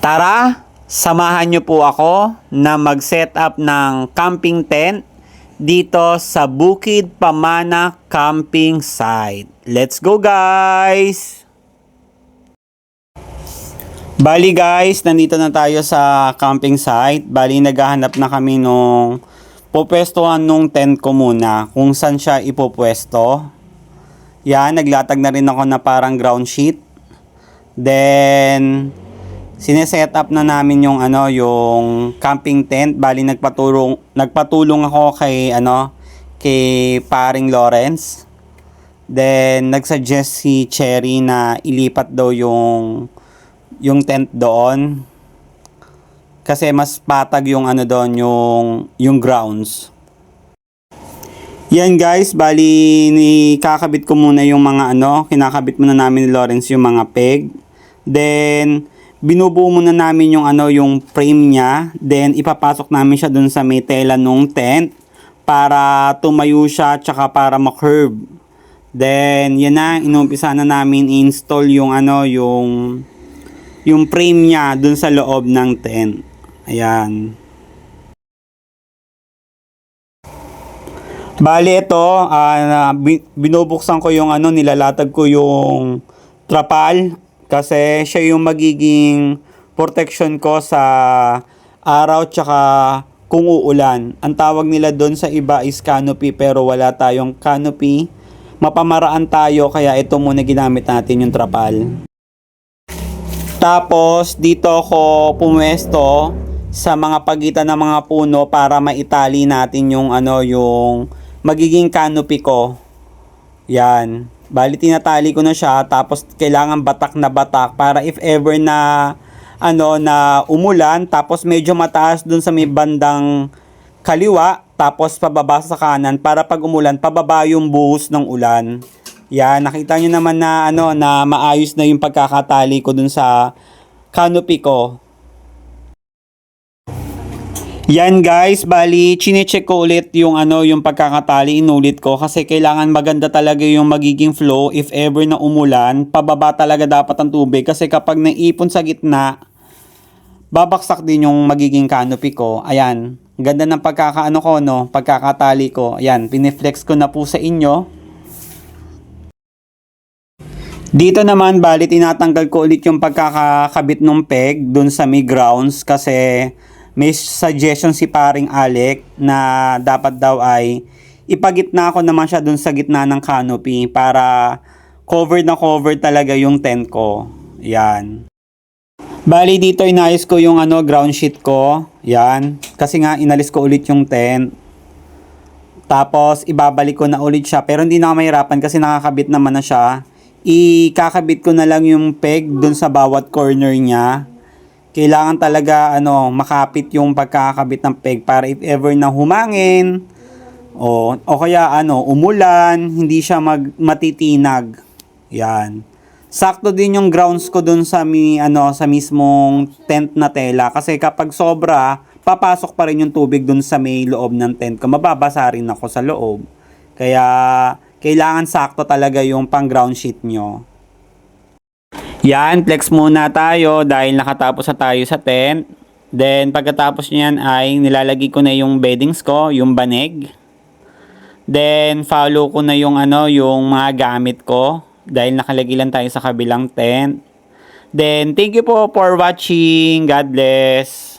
Tara, samahan niyo po ako na mag-set up ng camping tent dito sa Bukid Pamana Camping Site. Let's go guys! Bali guys, nandito na tayo sa camping site. Bali naghahanap na kami nung pupwestuhan nung tent ko muna kung saan siya ipopwesto. Yan, naglatag na rin ako na parang ground sheet. Then sineset up na namin yung yung camping tent. Bali nagpatulong ako kay paring Lawrence. Then nagsuggest si Cherry na ilipat daw yung tent doon kasi mas patag yung doon yung grounds. Yan guys, bali kakabit ko muna yung mga kinakabit muna namin ni Lawrence yung mga peg. Then binubuo muna namin yung frame niya. Then ipapasok namin siya dun sa may tela nung tent para tumayo siya tsaka para ma-curve. Then yan na, inumpisa na namin install yung frame niya dun sa loob ng tent. Ayan. Bali ito, binubuksan ko yung nilalatag ko yung trapal kasi siya yung magiging protection ko sa araw tsaka kung uulan. Ang tawag nila doon sa iba is canopy pero wala tayong canopy. Mapamaraan tayo kaya ito muna ginamit natin yung trapal. Tapos dito ako pumwesto sa mga pagitan ng mga puno para maitali natin yung magiging canopy ko. Yan. Bali tinatali ko na siya tapos kailangan batak na batak para if ever na na umulan tapos medyo mataas dun sa may bandang kaliwa tapos pababa sa kanan para pag umulan pababa yung buhos ng ulan. Yan, nakita nyo naman na na maayos na yung pagkakatali ko dun sa canopy ko. Yan guys, bali chine-check ko ulit yung yung pagkakatali, inulit ko kasi kailangan maganda talaga yung magiging flow if ever na umulan, pababa talaga dapat ang tubig kasi kapag naipon sa gitna, babaksak din yung magiging canopy ko. Ayan, ganda ng pagkakatali ko. Ayan, piniflex ko na po sa inyo. Dito naman, bali tinatanggal ko ulit yung pagkakakabit ng peg dun sa may grounds kasi may suggestion si paring Alec na dapat daw ay ipagitna ko naman siya dun sa gitna ng canopy para cover na cover talaga yung tent ko. Yan. Bali dito inayos ko yung ground sheet ko. Yan. Kasi nga inalis ko ulit yung tent. Tapos ibabalik ko na ulit siya pero hindi na ako mahirapan kasi nakakabit naman na siya. Ikakabit ko na lang yung peg dun sa bawat corner niya. Kailangan talaga makapit yung pagkakabit ng peg para if ever na humangin o kaya umulan, hindi siya matitinag. Yan. Sakto din yung grounds ko dun sa sa mismong tent na tela kasi kapag sobra, papasok pa rin yung tubig dun sa may loob ng tent ko. Mababasa rin ako sa loob. Kaya kailangan sakto talaga yung pang ground sheet nyo. Yan, flex muna tayo dahil nakatapos na tayo sa tent. Then pagkatapos niyan ay nilalagay ko na yung beddings ko, yung banig. Then follow ko na yung yung mga gamit ko dahil nakalagay lang tayo sa kabilang tent. Then thank you po for watching. God bless.